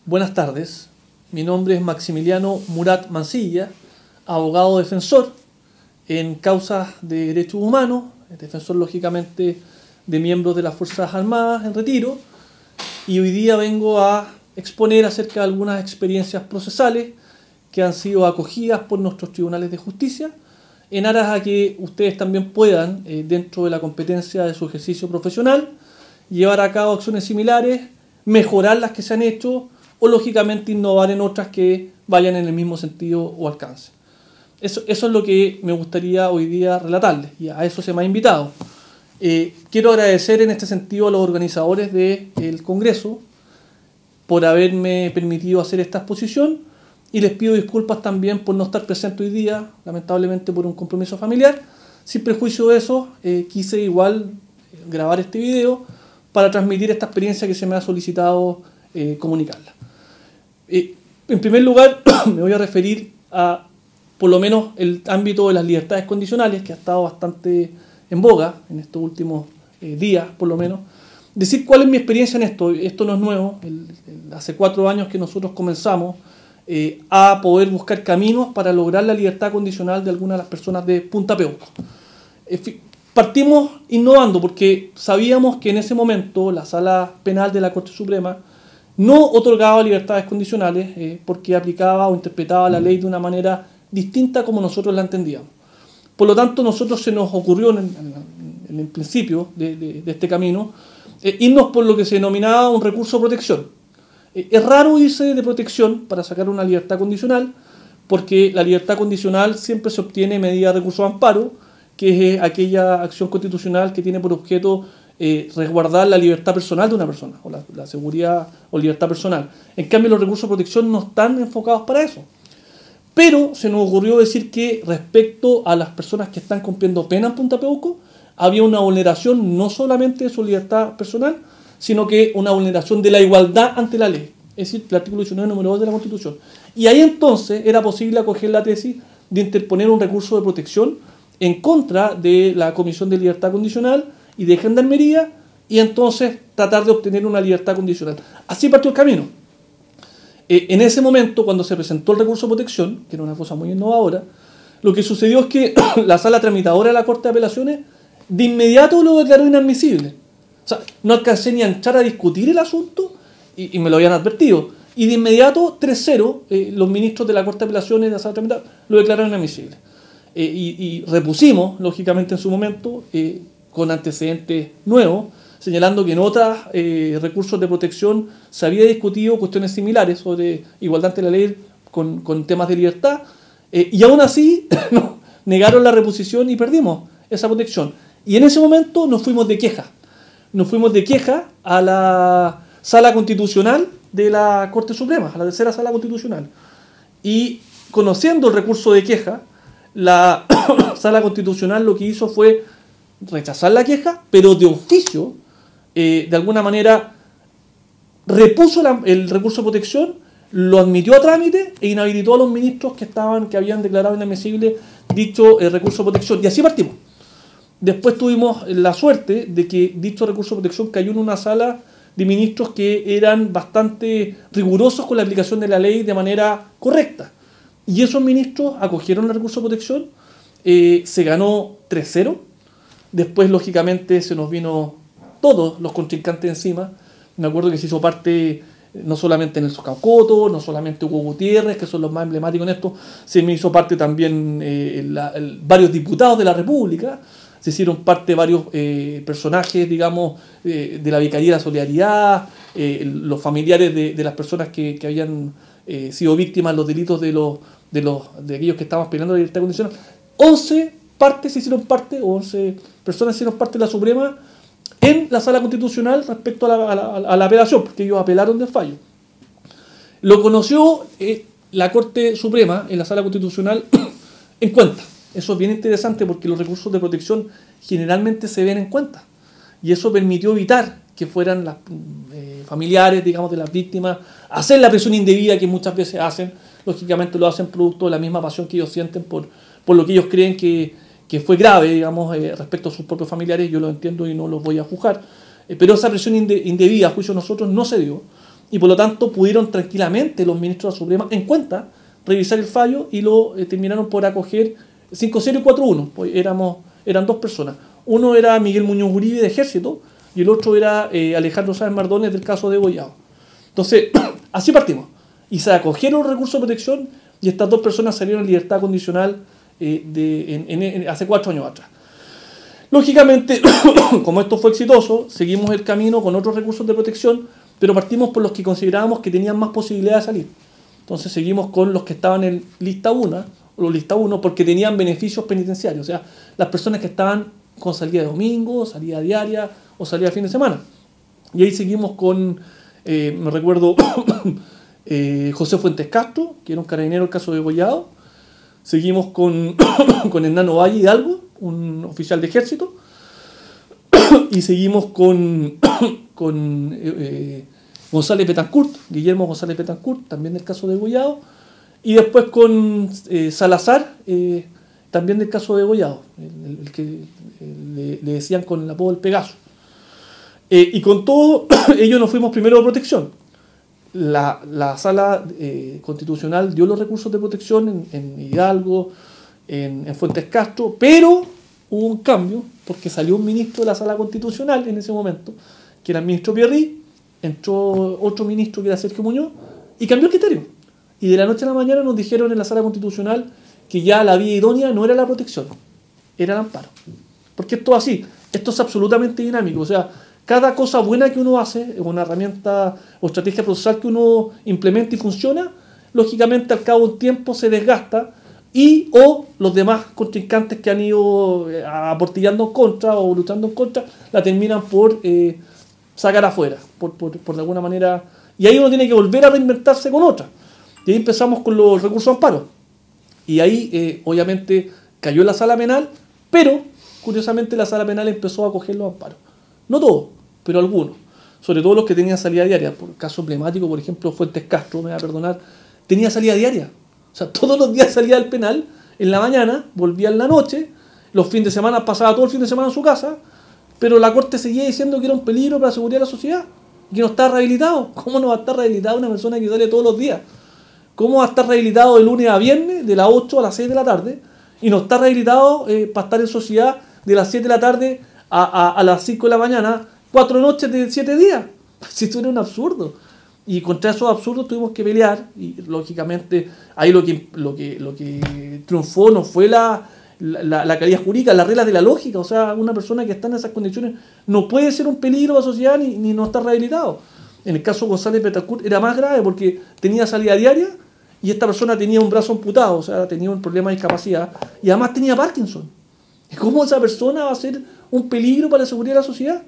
Buenas tardes, mi nombre es Maximiliano Murat Mancilla, abogado defensor en causas de derechos humanos, defensor lógicamente de miembros de las Fuerzas Armadas en retiro, y hoy día vengo a exponer acerca de algunas experiencias procesales que han sido acogidas por nuestros tribunales de justicia en aras a que ustedes también puedan, dentro de la competencia de su ejercicio profesional, llevar a cabo acciones similares, mejorar las que se han hecho o lógicamente innovar en otras que vayan en el mismo sentido o alcance. Eso es lo que me gustaría hoy día relatarles, y a eso se me ha invitado. Quiero agradecer en este sentido a los organizadores del Congreso por haberme permitido hacer esta exposición, y les pido disculpas también por no estar presente hoy día, lamentablemente por un compromiso familiar. Sin prejuicio de eso, quise igual grabar este video para transmitir esta experiencia que se me ha solicitado comunicarla. En primer lugar, me voy a referir a, por lo menos, el ámbito de las libertades condicionales, que ha estado bastante en boga en estos últimos días, por lo menos. Decir cuál es mi experiencia en esto. Esto no es nuevo. Hace 4 años que nosotros comenzamos a poder buscar caminos para lograr la libertad condicional de algunas de las personas de Punta Peuco. Partimos innovando porque sabíamos que en ese momento la Sala Penal de la Corte Suprema no otorgaba libertades condicionales porque aplicaba o interpretaba la ley de una manera distinta como nosotros la entendíamos. Por lo tanto, nosotros se nos ocurrió en el principio de este camino irnos por lo que se denominaba un recurso de protección. Es raro irse de protección para sacar una libertad condicional, porque la libertad condicional siempre se obtiene mediante recurso de amparo, que es aquella acción constitucional que tiene por objeto resguardar la libertad personal de una persona, o la seguridad o libertad personal. En cambio, los recursos de protección no están enfocados para eso. Pero se nos ocurrió decir que respecto a las personas que están cumpliendo pena en Punta Peuco, había una vulneración no solamente de su libertad personal, sino que una vulneración de la igualdad ante la ley, es decir, el artículo 19, número 2 de la Constitución. Y ahí entonces era posible acoger la tesis de interponer un recurso de protección en contra de la Comisión de Libertad Condicional y de Gendarmería, y entonces tratar de obtener una libertad condicional. Así partió el camino. En ese momento, cuando se presentó el recurso de protección, que era una cosa muy innovadora, lo que sucedió es que la sala tramitadora de la Corte de Apelaciones de inmediato lo declaró inadmisible. O sea, no alcancé ni a entrar a discutir el asunto y me lo habían advertido. Y de inmediato, 3-0, los ministros de la Corte de Apelaciones de la sala tramitadora lo declararon inadmisible. Y repusimos, lógicamente en su momento, con antecedentes nuevos, señalando que en otros recursos de protección se había discutido cuestiones similares sobre igualdad ante la ley con temas de libertad, y aún así negaron la reposición y perdimos esa protección. Y en ese momento nos fuimos de queja. Nos fuimos de queja a la Sala Constitucional de la Corte Suprema, a la tercera Sala Constitucional. Y conociendo el recurso de queja, la Sala Constitucional lo que hizo fue rechazar la queja, pero de oficio, de alguna manera, repuso el recurso de protección, lo admitió a trámite e inhabilitó a los ministros que habían declarado inadmisible dicho recurso de protección. Y así partimos. Después tuvimos la suerte de que dicho recurso de protección cayó en una sala de ministros que eran bastante rigurosos con la aplicación de la ley de manera correcta. Y esos ministros acogieron el recurso de protección, se ganó 3-0. Después, lógicamente, se nos vino todos los contrincantes encima. Me acuerdo que se hizo parte no solamente Nelson Caucoto, no solamente Hugo Gutiérrez, que son los más emblemáticos en esto, se me hizo parte también varios diputados de la República. Se hicieron parte varios personajes, digamos, de la Vicaría de la Solidaridad, los familiares de las personas que habían sido víctimas de los delitos de aquellos que estaban peleando la libertad condicional. 11 partes se hicieron parte, o 11 personas se hicieron parte de la Suprema en la Sala Constitucional respecto a la apelación, porque ellos apelaron del fallo. Lo conoció la Corte Suprema en la Sala Constitucional en cuenta. Eso es bien interesante porque los recursos de protección generalmente se ven en cuenta. Y eso permitió evitar que fueran las familiares, digamos, de las víctimas, hacer la presión indebida que muchas veces hacen. Lógicamente lo hacen producto de la misma pasión que ellos sienten por lo que ellos creen que fue grave, digamos, respecto a sus propios familiares. Yo lo entiendo y no los voy a juzgar. Pero esa presión indebida, a juicio de nosotros, no se dio. y por lo tanto pudieron tranquilamente los ministros de la Suprema en cuenta revisar el fallo y lo terminaron por acoger 5-0 y 4-1, pues eran dos personas. Uno era Miguel Muñoz Uribe de Ejército y el otro era Alejandro Sáenz Mardones del caso de Gollado. Entonces, así partimos. Y se acogieron los recursos de protección y estas dos personas salieron en libertad condicional hace 4 años atrás. Lógicamente, como esto fue exitoso, seguimos el camino con otros recursos de protección, pero partimos por los que considerábamos que tenían más posibilidad de salir. Entonces seguimos con los que estaban en lista 1, o lista 1, porque tenían beneficios penitenciarios, o sea, las personas que estaban con salida de domingo, salida diaria o salida de fin de semana. Y ahí seguimos con, me recuerdo, José Fuentes Castro, que era un carabinero del caso de Gollado. Seguimos con Hernán Valle Hidalgo, un oficial de ejército. Y seguimos con González Betancourt, Guillermo González Betancourt, también del caso de Gollado. Y después con Salazar, también del caso de Gollado, el que le decían con el apodo del Pegaso. Y con todo, ellos nos fuimos primero de protección. La sala constitucional dio los recursos de protección en Hidalgo, en Fuentes Castro, pero hubo un cambio porque salió un ministro de la sala constitucional en ese momento, que era el ministro Pierri, entró otro ministro que era Sergio Muñoz y cambió el criterio. Y de la noche a la mañana nos dijeron en la sala constitucional que ya la vía idónea no era la protección, era el amparo. Porque esto es así, esto es absolutamente dinámico, o sea, cada cosa buena que uno hace, una herramienta o estrategia procesal que uno implementa y funciona, lógicamente al cabo de un tiempo se desgasta y o los demás contrincantes que han ido aportillando en contra o luchando en contra, la terminan por sacar afuera, por de alguna manera. Y ahí uno tiene que volver a reinventarse con otra. Y ahí empezamos con los recursos de amparo. Y ahí, obviamente, cayó la sala penal, pero, curiosamente, la sala penal empezó a acoger los amparos. No todos, pero algunos. Sobre todo los que tenían salida diaria. Por caso emblemático, por ejemplo, Fuentes Castro, me va a perdonar, tenía salida diaria. O sea, todos los días salía del penal, en la mañana, volvía en la noche, los fines de semana pasaba todo el fin de semana en su casa, pero la Corte seguía diciendo que era un peligro para la seguridad de la sociedad, que no está rehabilitado. ¿Cómo no va a estar rehabilitada una persona que sale todos los días? ¿Cómo va a estar rehabilitado de lunes a viernes, de las 8 a las 6 de la tarde, y no está rehabilitado para estar en sociedad de las 7 de la tarde a las 5 de la mañana, 4 noches de 7 días? Si esto era un absurdo. Y contra esos absurdos tuvimos que pelear, y lógicamente ahí lo que triunfó no fue la calidad jurídica, las reglas de la lógica. O sea, una persona que está en esas condiciones no puede ser un peligro para la sociedad ni no estar rehabilitado. En el caso de González Betancourt era más grave porque tenía salida diaria y esta persona tenía un brazo amputado, o sea, tenía un problema de discapacidad y además tenía Parkinson. ¿Cómo esa persona va a ser un peligro para la seguridad de la sociedad?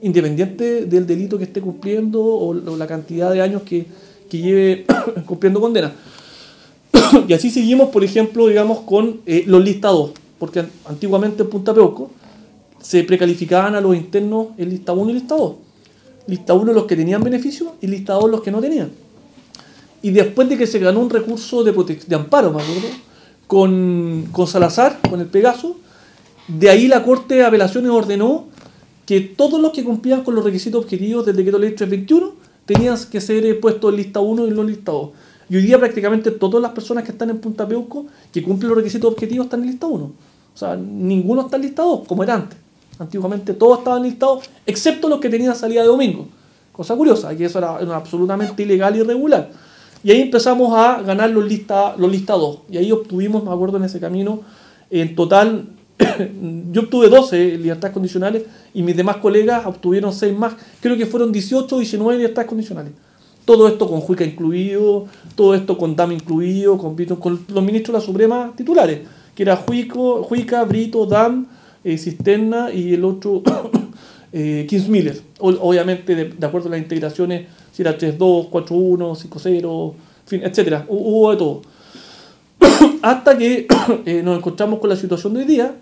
Independiente del delito que esté cumpliendo o la cantidad de años que lleve cumpliendo condena. Y así seguimos, por ejemplo, digamos, con los listados, porque antiguamente en Punta Peuco se precalificaban a los internos en lista 1 y lista 2. Lista 1 los que tenían beneficios y lista 2 los que no tenían. Y después de que se ganó un recurso de amparo, me acuerdo, con Salazar, con el Pegaso, de ahí la Corte de Apelaciones ordenó que todos los que cumplían con los requisitos objetivos del decreto ley 321 tenían que ser puestos en lista 1 y no en lista 2. Y hoy día prácticamente todas las personas que están en Punta Peuco que cumplen los requisitos objetivos están en lista 1. O sea, ninguno está en lista 2, como era antes. Antiguamente todos estaban listados, excepto los que tenían salida de domingo. Cosa curiosa, que eso era absolutamente ilegal y irregular. Y ahí empezamos a ganar los lista 2. Y ahí obtuvimos, me acuerdo en ese camino, en total, yo obtuve 12 libertades condicionales y mis demás colegas obtuvieron 6 más. Creo que fueron 18 o 19 libertades condicionales. Todo esto con Juica incluido, todo esto con Dam incluido, con los ministros de la Suprema titulares, que era Juica, Brito, Dam, Cisterna y el otro Kingsmiller. Obviamente de acuerdo a las integraciones, si era 3-2, 4-1, 5-0, en fin, etc. Hubo de todo. Hasta que nos encontramos con la situación de hoy día,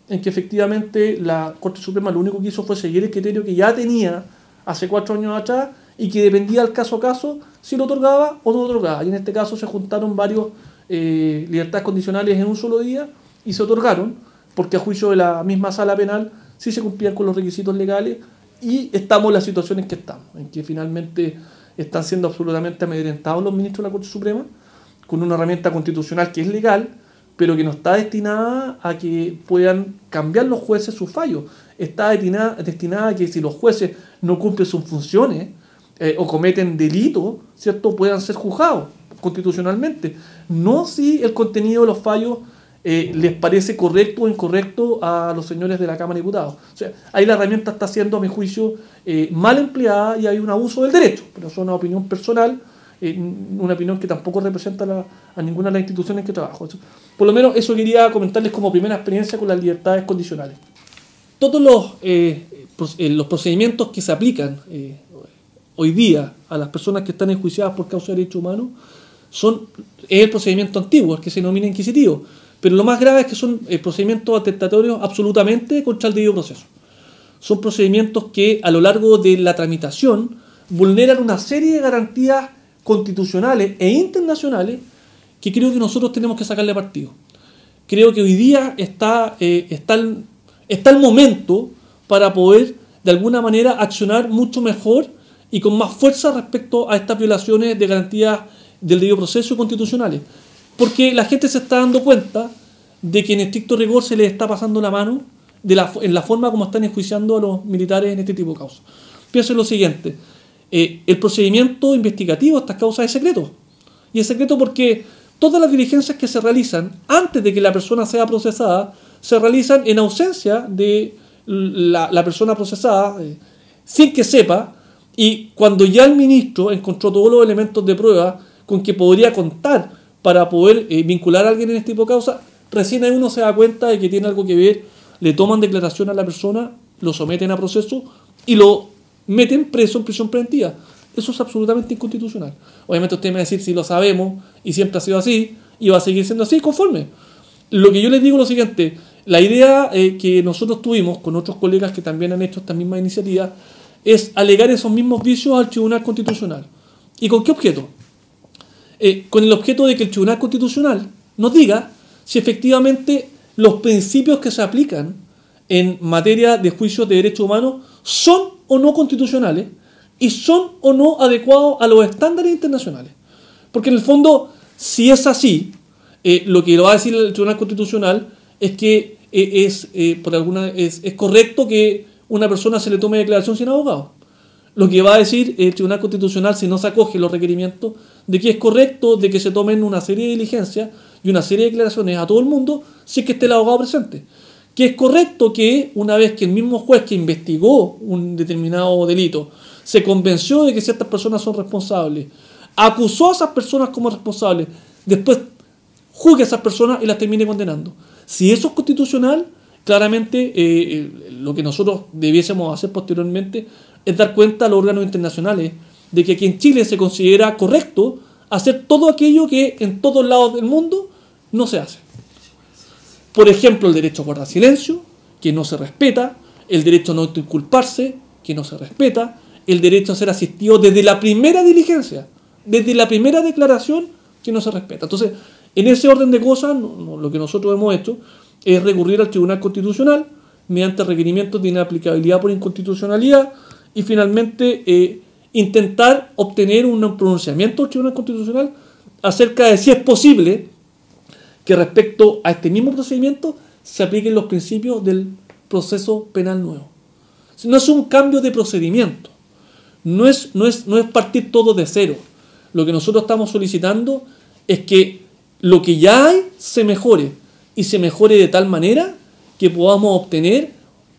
en que efectivamente la Corte Suprema lo único que hizo fue seguir el criterio que ya tenía hace 4 años atrás y que dependía del caso a caso si lo otorgaba o no lo otorgaba. Y en este caso se juntaron varios libertades condicionales en un solo día y se otorgaron, porque a juicio de la misma sala penal sí se cumplían con los requisitos legales y estamos en las situaciones que estamos, en que finalmente están siendo absolutamente amedrentados los ministros de la Corte Suprema con una herramienta constitucional que es legal, pero que no está destinada a que puedan cambiar los jueces sus fallos. Está destinada a que si los jueces no cumplen sus funciones o cometen delitos, ¿cierto?, puedan ser juzgados constitucionalmente. No si el contenido de los fallos les parece correcto o incorrecto a los señores de la Cámara de Diputados. O sea, ahí la herramienta está siendo, a mi juicio, mal empleada y hay un abuso del derecho. Pero eso es una opinión personal, una opinión que tampoco representa a ninguna de las instituciones que trabajo. Por lo menos eso quería comentarles como primera experiencia con las libertades condicionales. Todos los procedimientos que se aplican hoy día a las personas que están enjuiciadas por causa de derechos humanos es el procedimiento antiguo, el que se denomina inquisitivo. Pero lo más grave es que son procedimientos atentatorios absolutamente contra el debido proceso. Son procedimientos que a lo largo de la tramitación vulneran una serie de garantías constitucionales e internacionales que creo que nosotros tenemos que sacarle partido. Creo que hoy día está el momento para poder de alguna manera accionar mucho mejor y con más fuerza respecto a estas violaciones de garantías del debido proceso constitucionales. Porque la gente se está dando cuenta de que en estricto rigor se les está pasando la mano en la forma como están enjuiciando a los militares en este tipo de causas. Piensen lo siguiente, el procedimiento investigativo de estas causas es secreto. Y es secreto porque todas las diligencias que se realizan antes de que la persona sea procesada se realizan en ausencia de la persona procesada, sin que sepa, y cuando ya el ministro encontró todos los elementos de prueba con que podría contar para poder vincular a alguien en este tipo de causa, recién ahí uno se da cuenta de que tiene algo que ver, le toman declaración a la persona, lo someten a proceso y lo meten preso en prisión preventiva. Eso es absolutamente inconstitucional. Obviamente usted me va a decir si lo sabemos y siempre ha sido así y va a seguir siendo así, conforme. Lo que yo les digo es lo siguiente, la idea que nosotros tuvimos con otros colegas que también han hecho esta misma iniciativa es alegar esos mismos vicios al Tribunal Constitucional. ¿Y con qué objeto? Con el objeto de que el Tribunal Constitucional nos diga si efectivamente los principios que se aplican en materia de juicios de derechos humanos son o no constitucionales y son o no adecuados a los estándares internacionales. Porque en el fondo, si es así, lo que lo va a decir el Tribunal Constitucional es que es correcto que una persona se le tome declaración sin abogado. Lo que va a decir el Tribunal Constitucional, si no se acoge los requerimientos, de que es correcto de que se tomen una serie de diligencias y una serie de declaraciones a todo el mundo si es que esté el abogado presente. Que es correcto que una vez que el mismo juez que investigó un determinado delito se convenció de que ciertas personas son responsables, acusó a esas personas como responsables, después juzgue a esas personas y las termine condenando. Si eso es constitucional, claramente lo que nosotros debiésemos hacer posteriormente es dar cuenta a los órganos internacionales de que aquí en Chile se considera correcto hacer todo aquello que en todos lados del mundo no se hace. Por ejemplo, el derecho a guardar silencio, que no se respeta, el derecho a no autoinculparse, que no se respeta, el derecho a ser asistido desde la primera diligencia, desde la primera declaración, que no se respeta. Entonces, en ese orden de cosas, lo que nosotros hemos hecho es recurrir al Tribunal Constitucional mediante requerimientos de inaplicabilidad por inconstitucionalidad y finalmente intentar obtener un pronunciamiento del Tribunal Constitucional acerca de si es posible que respecto a este mismo procedimiento se apliquen los principios del proceso penal nuevo. No es un cambio de procedimiento, no es partir todo de cero. Lo que nosotros estamos solicitando es que lo que ya hay se mejore y se mejore de tal manera que podamos obtener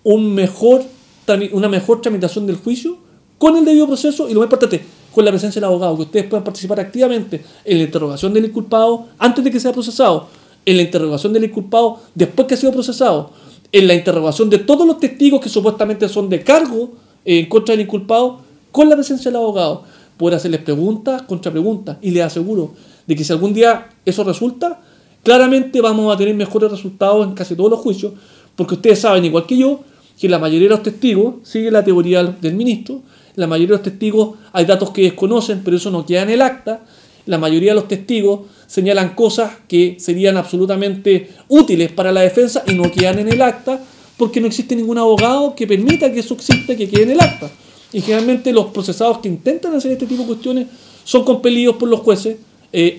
una mejor tramitación del juicio con el debido proceso y lo más importante, con la presencia del abogado, que ustedes puedan participar activamente en la interrogación del inculpado antes de que sea procesado, en la interrogación del inculpado después que ha sido procesado, en la interrogación de todos los testigos que supuestamente son de cargo en contra del inculpado, con la presencia del abogado, poder hacerles preguntas, contrapreguntas, y les aseguro de que si algún día eso resulta, claramente vamos a tener mejores resultados en casi todos los juicios, porque ustedes saben, igual que yo, que la mayoría de los testigos sigue la teoría del ministro, la mayoría de los testigos hay datos que desconocen, pero eso no queda en el acta, la mayoría de los testigos señalan cosas que serían absolutamente útiles para la defensa y no quedan en el acta porque no existe ningún abogado que permita que eso exista, que quede en el acta. y generalmente los procesados que intentan hacer este tipo de cuestiones son compelidos por los jueces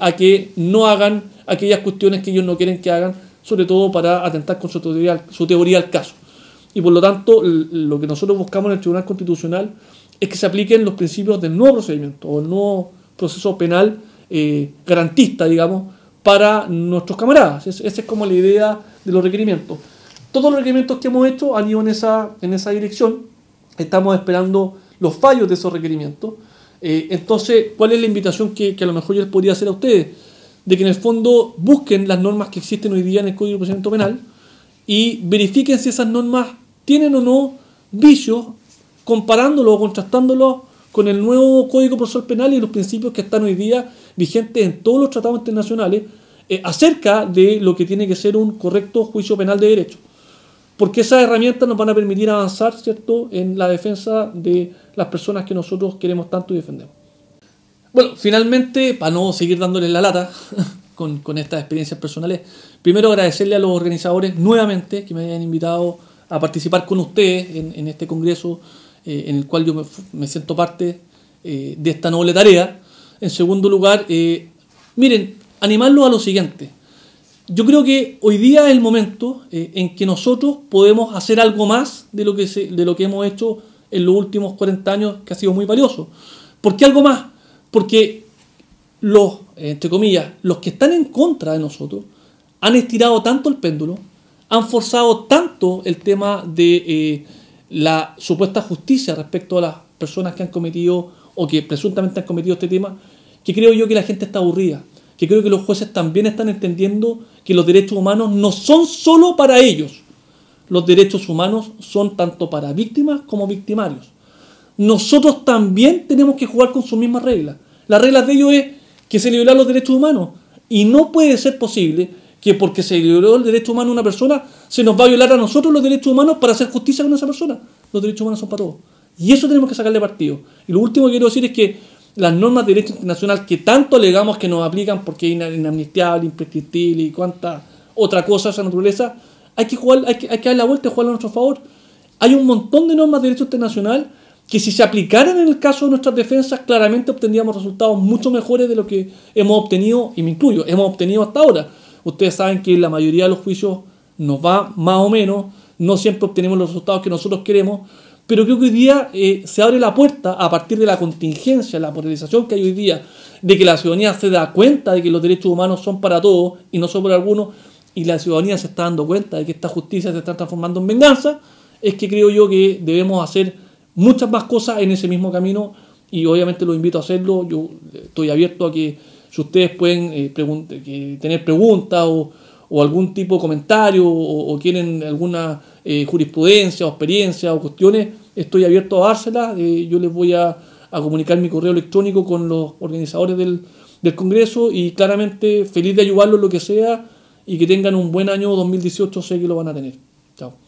a que no hagan aquellas cuestiones que ellos no quieren que hagan, sobre todo para atentar con su teoría al caso. Y por lo tanto, lo que nosotros buscamos en el Tribunal Constitucional es que se apliquen los principios del nuevo procedimiento o el nuevo proceso penal garantista, digamos, para nuestros camaradas. Esa es como la idea de los requerimientos. Todos los requerimientos que hemos hecho han ido en esa dirección. Estamos esperando los fallos de esos requerimientos. Entonces, ¿cuál es la invitación que a lo mejor yo les podría hacer a ustedes? De que en el fondo busquen las normas que existen hoy día en el Código de Procedimiento Penal y verifiquen si esas normas tienen o no vicios, comparándolo o contrastándolo con el nuevo Código Procesal Penal y los principios que están hoy día vigentes en todos los tratados internacionales acerca de lo que tiene que ser un correcto juicio penal de derecho. Porque esas herramientas nos van a permitir avanzar, ¿cierto?, en la defensa de las personas que nosotros queremos tanto y defendemos. Bueno, finalmente, para no seguir dándoles la lata con estas experiencias personales, primero agradecerle a los organizadores nuevamente que me hayan invitado a participar con ustedes en este congreso en el cual yo me siento parte de esta noble tarea. En segundo lugar, miren, animarlos a lo siguiente. Yo creo que hoy día es el momento en que nosotros podemos hacer algo más de lo que hemos hecho en los últimos 40 años, que ha sido muy valioso. ¿Por qué algo más? Porque entre comillas, los que están en contra de nosotros han estirado tanto el péndulo, han forzado tanto el tema de la supuesta justicia respecto a las personas que han cometido o que presuntamente han cometido este tema, que creo yo que la gente está aburrida, que creo que los jueces también están entendiendo que los derechos humanos no son solo para ellos. Los derechos humanos son tanto para víctimas como victimarios. Nosotros también tenemos que jugar con sus mismas reglas. Las reglas de ellos es que se le violan los derechos humanos. Y no puede ser posible que porque se violó el derecho humano a una persona, se nos va a violar a nosotros los derechos humanos para hacer justicia con esa persona. Los derechos humanos son para todos. Y eso tenemos que sacarle partido. Y lo último que quiero decir es que las normas de derecho internacional que tanto alegamos que nos aplican porque es inamnistiable, imprescriptible y cuánta otra cosa de esa naturaleza, hay que dar la vuelta y jugarlo a nuestro favor. Hay un montón de normas de derecho internacional que si se aplicaran en el caso de nuestras defensas, claramente obtendríamos resultados mucho mejores de lo que hemos obtenido, y me incluyo, hemos obtenido hasta ahora. Ustedes saben que la mayoría de los juicios nos va más o menos, no siempre obtenemos los resultados que nosotros queremos, pero creo que hoy día se abre la puerta a partir de la contingencia, la polarización que hay hoy día, de que la ciudadanía se da cuenta de que los derechos humanos son para todos y no solo para algunos, y la ciudadanía se está dando cuenta de que esta justicia se está transformando en venganza, es que creo yo que debemos hacer muchas más cosas en ese mismo camino y obviamente los invito a hacerlo. Yo estoy abierto a que si ustedes pueden tener preguntas o algún tipo de comentario o quieren alguna jurisprudencia o experiencia o cuestiones, estoy abierto a dárselas. Yo les voy a comunicar mi correo electrónico con los organizadores del Congreso y claramente feliz de ayudarlos en lo que sea y que tengan un buen año 2018, sé que lo van a tener. Chao.